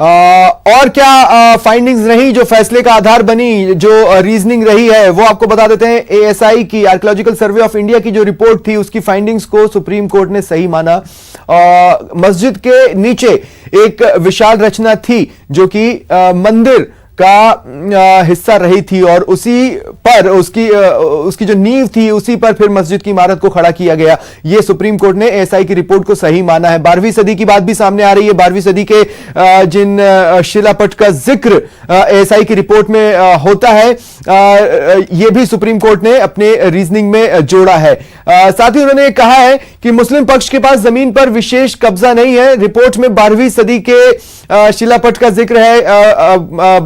और क्या फाइंडिंग्स रही जो फैसले का आधार बनी, जो रीजनिंग रही है, वो आपको बता देते हैं। एएसआई की, आर्कियोलॉजिकल सर्वे ऑफ इंडिया की जो रिपोर्ट थी, उसकी फाइंडिंग्स को सुप्रीम कोर्ट ने सही माना। मस्जिद के नीचे एक विशाल रचना थी जो कि मंदिर का हिस्सा रही थी और उसी पर उसकी जो नींव थी, उसी पर फिर मस्जिद की इमारत को खड़ा किया गया। यह सुप्रीम कोर्ट ने एएसआई की रिपोर्ट को सही माना है। 12वीं सदी की बात भी सामने आ रही है। 12वीं सदी के जिन शिलापट का जिक्र एएसआई की रिपोर्ट में होता है, यह भी सुप्रीम कोर्ट ने अपने रीजनिंग में जोड़ा है। साथ ही उन्होंने कहा है कि मुस्लिम पक्ष के पास जमीन पर विशेष कब्जा नहीं है। रिपोर्ट में 12वीं सदी के शिलापट का जिक्र है,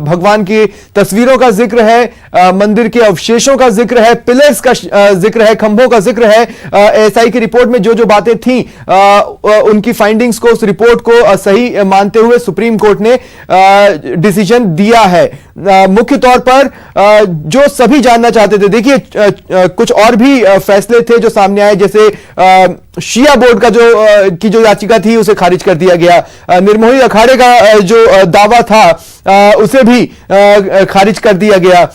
भगवान की तस्वीरों का जिक्र है, मंदिर के अवशेषों का जिक्र है, पिलर्स का जिक्र है, खंभों का जिक्र है। एएसआई की रिपोर्ट में जो जो बातें थीं, उनकी फाइंडिंग्स को, उस रिपोर्ट को सही मानते हुए सुप्रीम कोर्ट ने डिसीजन दिया है। मुख्य तौर पर जो सभी जानना चाहते थे, देखिए कुछ और भी फैसले थे जो सामने आए, जैसे शिया बोर्ड का जो याचिका थी उसे खारिज कर दिया गया। निर्मोही अखाड़े का जो दावा था उसे भी खारिज कर दिया गया।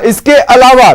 इसके अलावा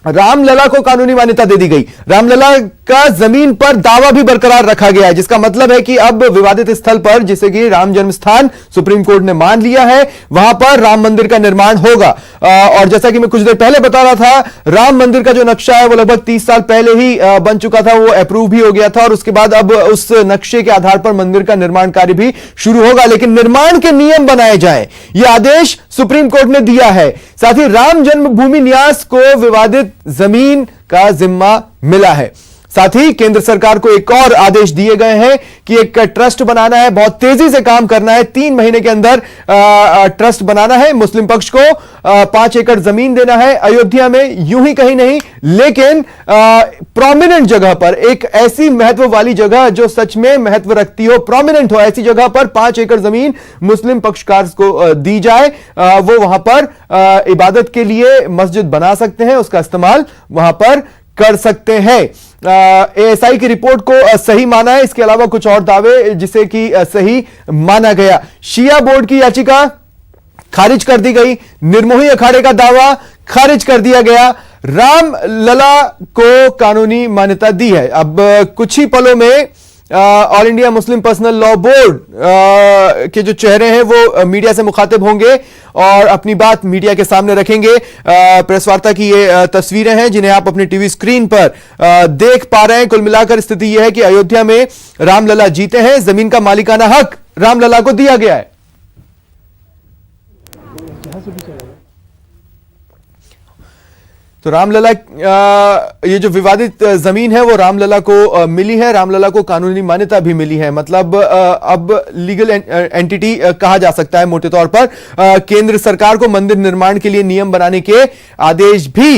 रामलला को कानूनी मान्यता दे दी गई। रामलला का जमीन पर दावा भी बरकरार रखा गया है, जिसका मतलब है कि अब विवादित स्थल पर, जिसे कि राम जन्म स्थान सुप्रीम कोर्ट ने मान लिया है, वहां पर राम मंदिर का निर्माण होगा। और जैसा कि मैं कुछ देर पहले बता रहा था, राम मंदिर का जो नक्शा है वो लगभग 30 साल पहले ही बन चुका था, वो अप्रूव भी हो गया था और उसके बाद अब उस नक्शे के आधार पर मंदिर का निर्माण कार्य भी शुरू होगा। लेकिन निर्माण के नियम बनाए जाए, यह आदेश सुप्रीम कोर्ट ने दिया है। साथ ही राम जन्मभूमि न्यास को विवादित जमीन का जिम्मा मिला है। साथ ही केंद्र सरकार को एक और आदेश दिए गए हैं कि एक ट्रस्ट बनाना है, बहुत तेजी से काम करना है, 3 महीने के अंदर ट्रस्ट बनाना है। मुस्लिम पक्ष को 5 एकड़ जमीन देना है अयोध्या में, यूं ही कहीं नहीं, लेकिन प्रोमिनेंट जगह पर, एक ऐसी महत्व वाली जगह जो सच में महत्व रखती हो, प्रोमिनेंट हो, ऐसी जगह पर 5 एकड़ जमीन मुस्लिम पक्षकार को दी जाए। वो वहां पर इबादत के लिए मस्जिद बना सकते हैं, उसका इस्तेमाल वहां पर कर सकते हैं। एएसआई की रिपोर्ट को सही माना है। इसके अलावा कुछ और दावे जिसे कि सही माना गया। शिया बोर्ड की याचिका खारिज कर दी गई। निर्मोही अखाड़े का दावा खारिज कर दिया गया। रामलला को कानूनी मान्यता दी है। अब कुछ ही पलों में all India Muslim personal law board के जो चेहरे हैं वो मीडिया से मुखातिब होंगे और अपनी बात मीडिया के सामने रखेंगे। प्रेस वार्ता की ये तस्वीरें हैं जिन्हें आप अपनी टीवी स्क्रीन पर देख पा रहे हैं। कुल मिलाकर स्थिति यह है कि अयोध्या में रामलला जीते हैं, जमीन का मालिकाना हक रामलला को दिया गया है। तो रामलला, ये जो विवादित जमीन है वो रामलला को मिली है, रामलला को कानूनी मान्यता भी मिली है। मतलब अब लीगल एंटिटी कहा जा सकता है मोटे तौर पर। केंद्र सरकार को मंदिर निर्माण के लिए नियम बनाने के आदेश भी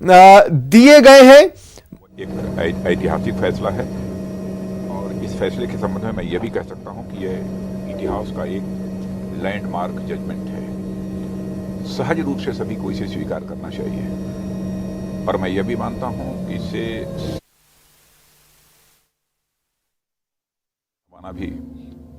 दिए गए हैं। एक ऐतिहासिक फैसला है और इस फैसले के संबंध में मैं ये भी कह सकता हूं कि यह इतिहास का एक लैंडमार्क जजमेंट है। सहज रूप से सभी को इसे स्वीकार करना चाहिए, पर मैं यह भी मानता हूं कि इसे भी